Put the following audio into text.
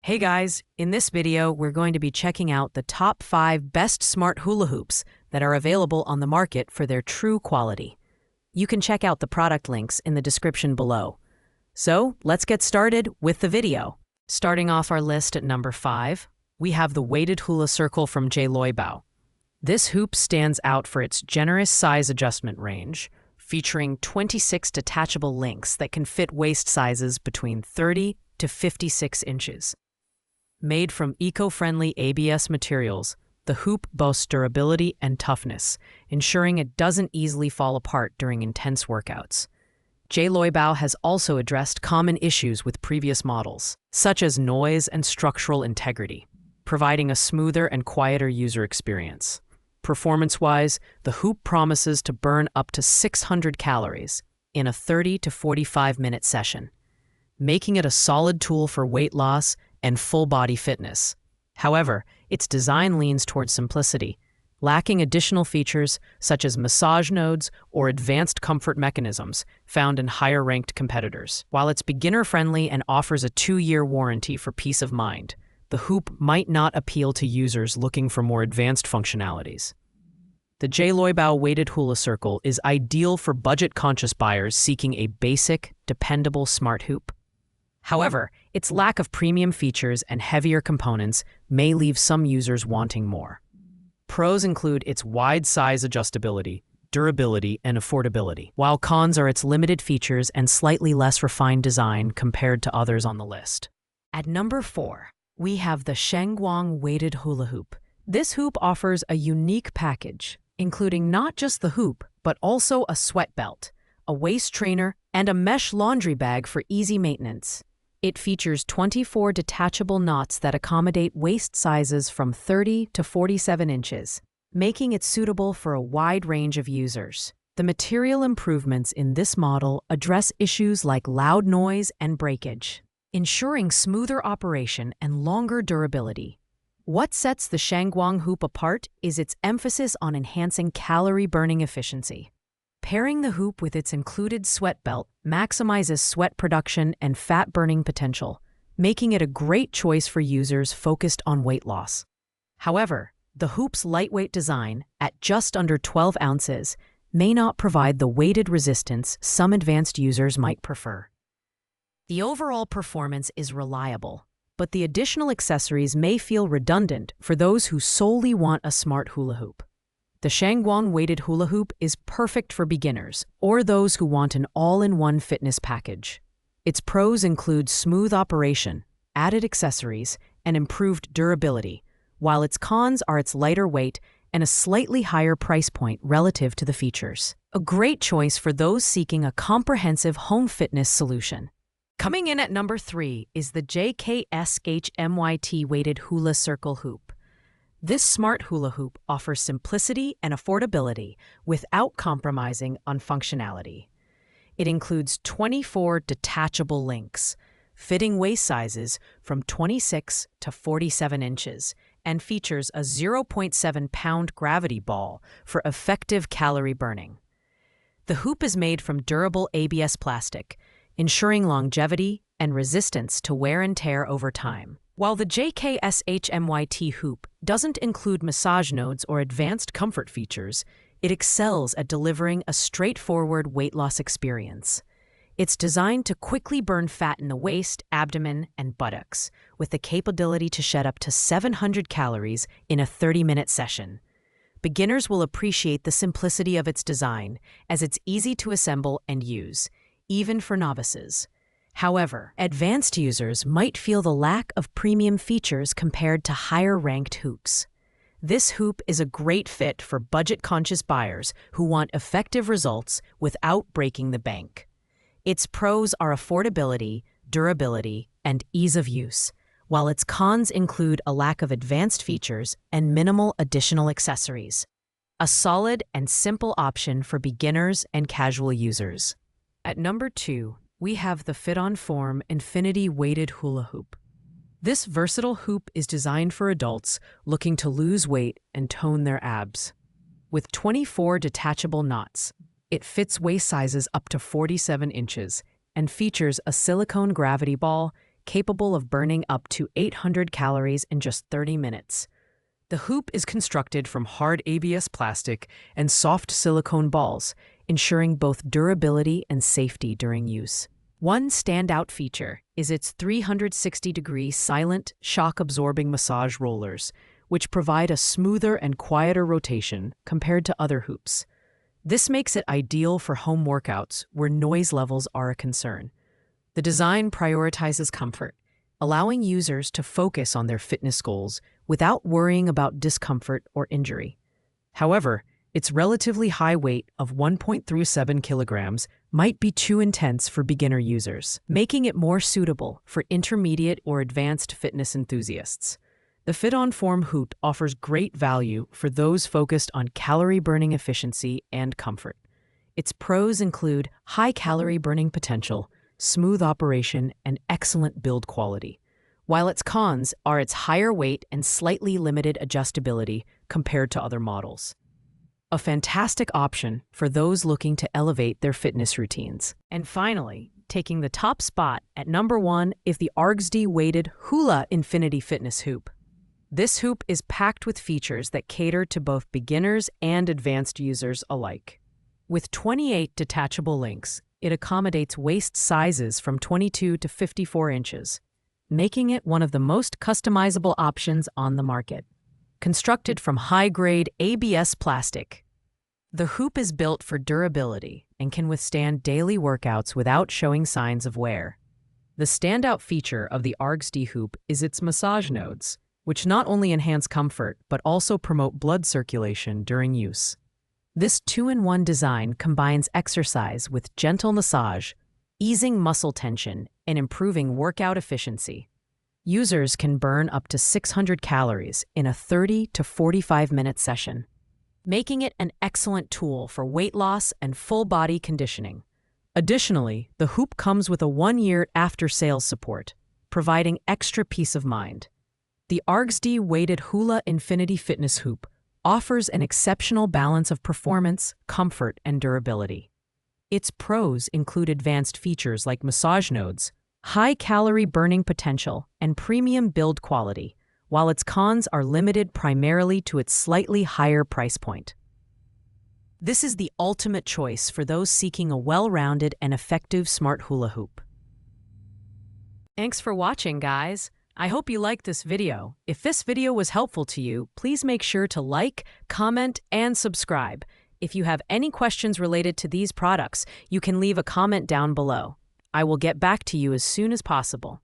Hey guys, in this video, we're going to be checking out the top 5 best smart hula hoops that are available on the market for their true quality. You can check out the product links in the description below. So let's get started with the video. Starting off our list at number 5, we have the weighted hula circle from Hula. This hoop stands out for its generous size adjustment range, featuring 26 detachable links that can fit waist sizes between 30 to 56 inches. Made from eco-friendly ABS materials, the hoop boasts durability and toughness, ensuring it doesn't easily fall apart during intense workouts. Hula has also addressed common issues with previous models, such as noise and structural integrity, providing a smoother and quieter user experience. Performance-wise, the hoop promises to burn up to 600 calories in a 30 to 45-minute session, making it a solid tool for weight loss and full-body fitness. However, its design leans towards simplicity, lacking additional features such as massage nodes or advanced comfort mechanisms found in higher-ranked competitors. While it's beginner-friendly and offers a 2-year warranty for peace of mind, the hoop might not appeal to users looking for more advanced functionalities. The Hula weighted hula circle is ideal for budget-conscious buyers seeking a basic, dependable smart hoop. However, its lack of premium features and heavier components may leave some users wanting more. Pros include its wide size adjustability, durability, and affordability, while cons are its limited features and slightly less refined design compared to others on the list. At number 4, we have the Shengguang weighted hula hoop. This hoop offers a unique package, including not just the hoop, but also a sweat belt, a waist trainer, and a mesh laundry bag for easy maintenance. It features 24 detachable knots that accommodate waist sizes from 30 to 47 inches, making it suitable for a wide range of users. The material improvements in this model address issues like loud noise and breakage, ensuring smoother operation and longer durability. What sets the Shengguang hoop apart is its emphasis on enhancing calorie-burning efficiency. Pairing the hoop with its included sweat belt maximizes sweat production and fat-burning potential, making it a great choice for users focused on weight loss. However, the hoop's lightweight design, at just under 12 ounces, may not provide the weighted resistance some advanced users might prefer. The overall performance is reliable, but the additional accessories may feel redundant for those who solely want a smart hula hoop. The Shengguang weighted hula hoop is perfect for beginners or those who want an all-in-one fitness package. Its pros include smooth operation, added accessories, and improved durability, while its cons are its lighter weight and a slightly higher price point relative to the features. A great choice for those seeking a comprehensive home fitness solution. Coming in at number 3 is the JKSHMYT weighted hula circle hoop. This smart hula hoop offers simplicity and affordability without compromising on functionality. It includes 24 detachable links, fitting waist sizes from 26 to 47 inches, and features a 0.7-pound gravity ball for effective calorie burning. The hoop is made from durable ABS plastic, ensuring longevity and resistance to wear and tear over time. While the JKSHMYT hoop doesn't include massage nodes or advanced comfort features, it excels at delivering a straightforward weight loss experience. It's designed to quickly burn fat in the waist, abdomen, and buttocks, with the capability to shed up to 700 calories in a 30-minute session. Beginners will appreciate the simplicity of its design, as it's easy to assemble and use, even for novices. However, advanced users might feel the lack of premium features compared to higher-ranked hoops. This hoop is a great fit for budget-conscious buyers who want effective results without breaking the bank. Its pros are affordability, durability, and ease of use, while its cons include a lack of advanced features and minimal additional accessories. A solid and simple option for beginners and casual users. At number 2, we have the Fit On Form Infinity weighted hula hoop. This versatile hoop is designed for adults looking to lose weight and tone their abs. With 24 detachable knots, it fits waist sizes up to 47 inches and features a silicone gravity ball, capable of burning up to 800 calories in just 30 minutes. The hoop is constructed from hard ABS plastic and soft silicone balls, ensuring both durability and safety during use. One standout feature is its 360-degree silent, shock-absorbing massage rollers, which provide a smoother and quieter rotation compared to other hoops. This makes it ideal for home workouts where noise levels are a concern. The design prioritizes comfort, allowing users to focus on their fitness goals without worrying about discomfort or injury. However, its relatively high weight of 1.37 kilograms might be too intense for beginner users, making it more suitable for intermediate or advanced fitness enthusiasts. The Fit-On-Form hoop offers great value for those focused on calorie-burning efficiency and comfort. Its pros include high calorie-burning potential, smooth operation, and excellent build quality, while its cons are its higher weight and slightly limited adjustability compared to other models. A fantastic option for those looking to elevate their fitness routines. And finally, taking the top spot at number 1 is the ARGSD weighted Hula Infinity Fitness Hoop. This hoop is packed with features that cater to both beginners and advanced users alike. With 28 detachable links, it accommodates waist sizes from 22 to 54 inches, making it one of the most customizable options on the market. Constructed from high-grade ABS plastic, the hoop is built for durability and can withstand daily workouts without showing signs of wear. The standout feature of the ARGSD hoop is its massage nodes, which not only enhance comfort but also promote blood circulation during use. This 2-in-1 design combines exercise with gentle massage, easing muscle tension and improving workout efficiency. Users can burn up to 600 calories in a 30 to 45-minute session, making it an excellent tool for weight loss and full-body conditioning. Additionally, the hoop comes with a 1-year after-sales support, providing extra peace of mind. The ARGSD weighted Hula Infinity Fitness Hoop offers an exceptional balance of performance, comfort, and durability. Its pros include advanced features like massage nodes, high calorie burning potential, and premium build quality, while its cons are limited primarily to its slightly higher price point. This is the ultimate choice for those seeking a well-rounded and effective smart hula hoop. Thanks for watching, guys. I hope you liked this video. If this video was helpful to you, please make sure to like, comment, and subscribe. If you have any questions related to these products, you can leave a comment down below. I will get back to you as soon as possible.